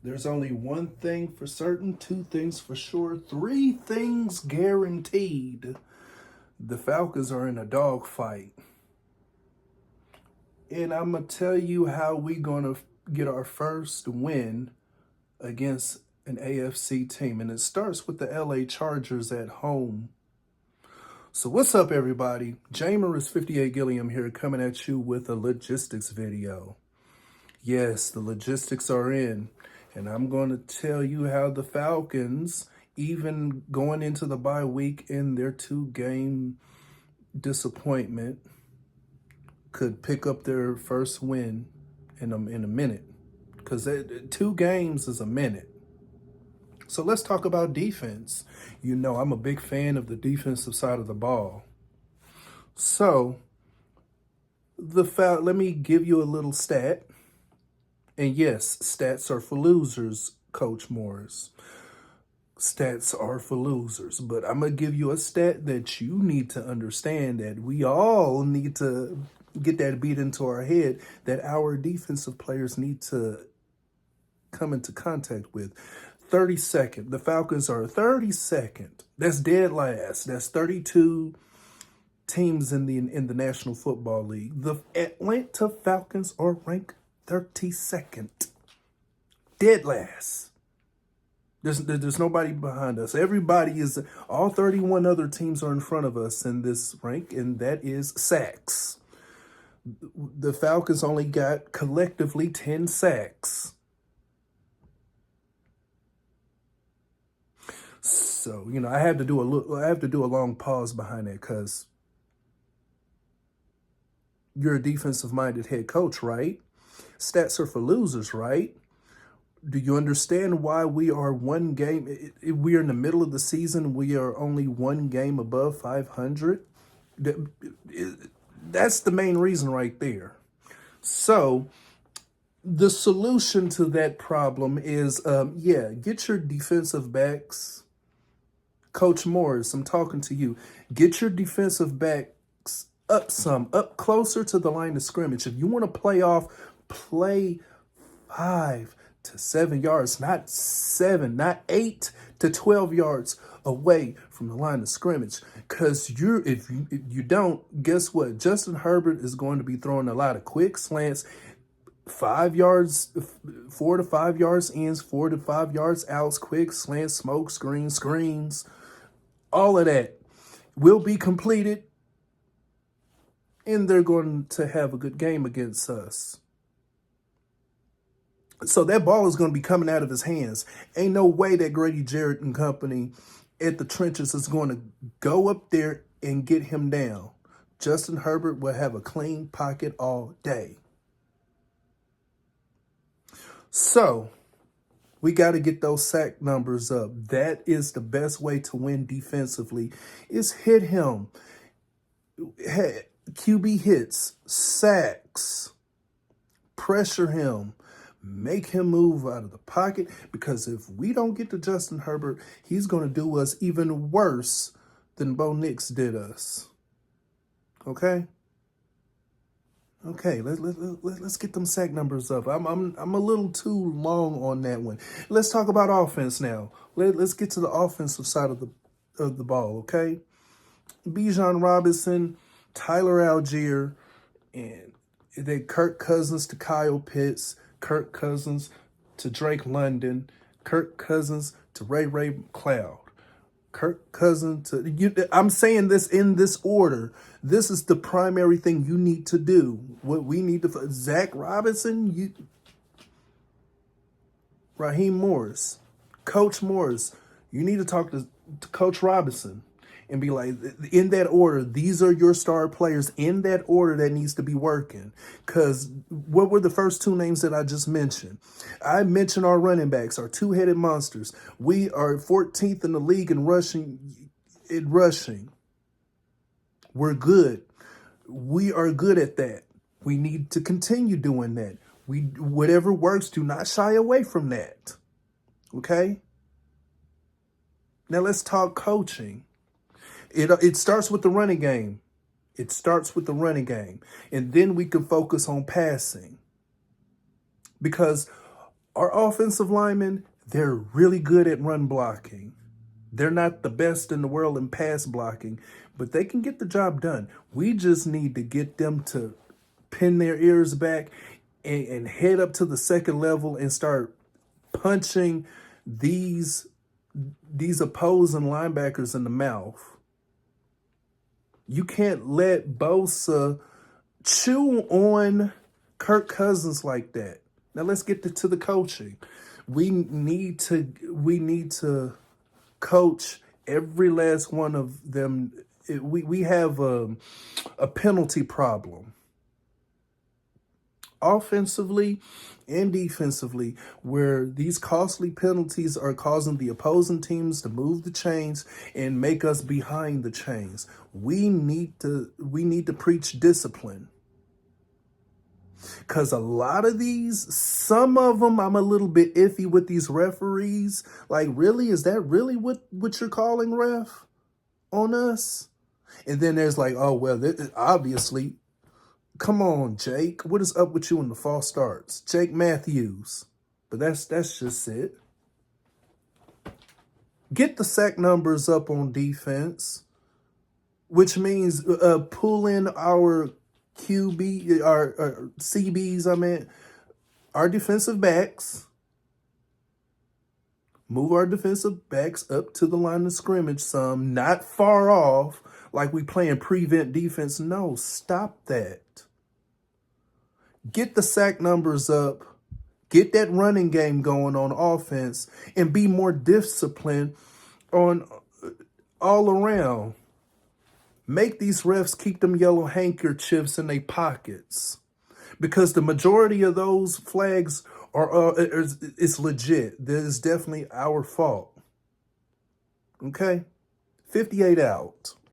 There's only one thing for certain, two things for sure, three things guaranteed. The Falcons are in a dogfight. And I'm going to tell you how we're going to get our first win against an AFC team. And it starts with the LA Chargers at home. So what's up, everybody? Jamer's 58 Gilliam here, coming at you with a logistics video. Yes, the logistics are in. And I'm going to tell you how the Falcons, even going into the bye week in their two-game disappointment, could pick up their first win in a minute. Because 2 games is a minute. So let's talk about defense. You know, I'm a big fan of the defensive side of the ball. So, let me give you a little stat. And yes, stats are for losers, Coach Morris. Stats are for losers. But I'm going to give you a stat that you need to understand, that we all need to get that beat into our head, that our defensive players need to come into contact with. 32nd. The Falcons are 32nd. That's dead last. That's 32 teams in the National Football League. The Atlanta Falcons are ranked 32nd. Dead last. There's nobody behind us. Everybody is, all 31 other teams are in front of us in this rank, and that is sacks. The Falcons only got collectively 10 sacks. So, you know, I have to do a long pause behind that, because you're a defensive-minded head coach, right? Stats are for losers, right? Do you understand why we are one game? We are in the middle of the season. We are only one game above 500. That's the main reason right there. So the solution to that problem is, get your defensive backs. Coach Morris, I'm talking to you. Get your defensive backs up closer to the line of scrimmage. If you want to play 5 to 7 yards, not 7, not 8 to 12 yards away from the line of scrimmage. Because if you don't, guess what? Justin Herbert is going to be throwing a lot of quick slants, 5 yards, 4 to 5 yards ins, 4 to 5 yards outs, quick slants, smoke screens. All of that will be completed, and they're going to have a good game against us. So that ball is going to be coming out of his hands. Ain't no way that Grady Jarrett and company at the trenches is going to go up there and get him down. Justin Herbert will have a clean pocket all day. So we got to get those sack numbers up. That is the best way to win defensively, is hit him. QB hits, sacks, pressure him. Make him move out of the pocket, because if we don't get to Justin Herbert, he's going to do us even worse than Bo Nix did us. Okay? Okay, let's get them sack numbers up. I'm a little too long on that one. Let's talk about offense now. Let's get to the offensive side of the ball, okay? Bijan Robinson, Tyler Algier, and then Kirk Cousins to Kyle Pitts, Kirk Cousins to Drake London, Kirk Cousins to Ray McCloud, Kirk Cousins to you. I'm saying this in this order. This is the primary thing you need to do. What we need to, Zach Robinson, Raheem Morris, Coach Morris, you need to talk to Coach Robinson and be like, in that order, these are your star players, in that order that needs to be working. Because what were the first 2 names that I just mentioned? I mentioned our running backs, our two-headed monsters. We are 14th in the league in rushing. We're good. We are good at that. We need to continue doing that. Whatever works, do not shy away from that. Okay? Now let's talk coaching. It starts with the running game. It starts with the running game. And then we can focus on passing. Because Our offensive linemen, they're really good at run blocking. They're not the best in the world in pass blocking, but they can get the job done. We just need to get them to pin their ears back and head up to the second level and start punching these opposing linebackers in the mouth. You can't let Bosa chew on Kirk Cousins like that. Now let's get to the coaching. We need to coach every last one of them. We have a penalty problem, offensively and defensively, where these costly penalties are causing the opposing teams to move the chains and make us behind the chains. We need to preach discipline. Because a lot of these, some of them, I'm a little bit iffy with these referees. Like, really? Is that really what you're calling ref on us? And then there's like, oh, well, obviously, come on, Jake. What is up with you in the false starts? Jake Matthews. But that's just it. Get the sack numbers up on defense, which means pull in our QB, our CBs, our defensive backs. Move our defensive backs up to the line of scrimmage some, not far off, like we playing prevent defense. No, stop that. Get the sack numbers up. Get that running game going on offense and be more disciplined on all around. Make these refs keep them yellow handkerchiefs in their pockets, because the majority of those flags it's legit. That is definitely our fault. Okay? 58 out.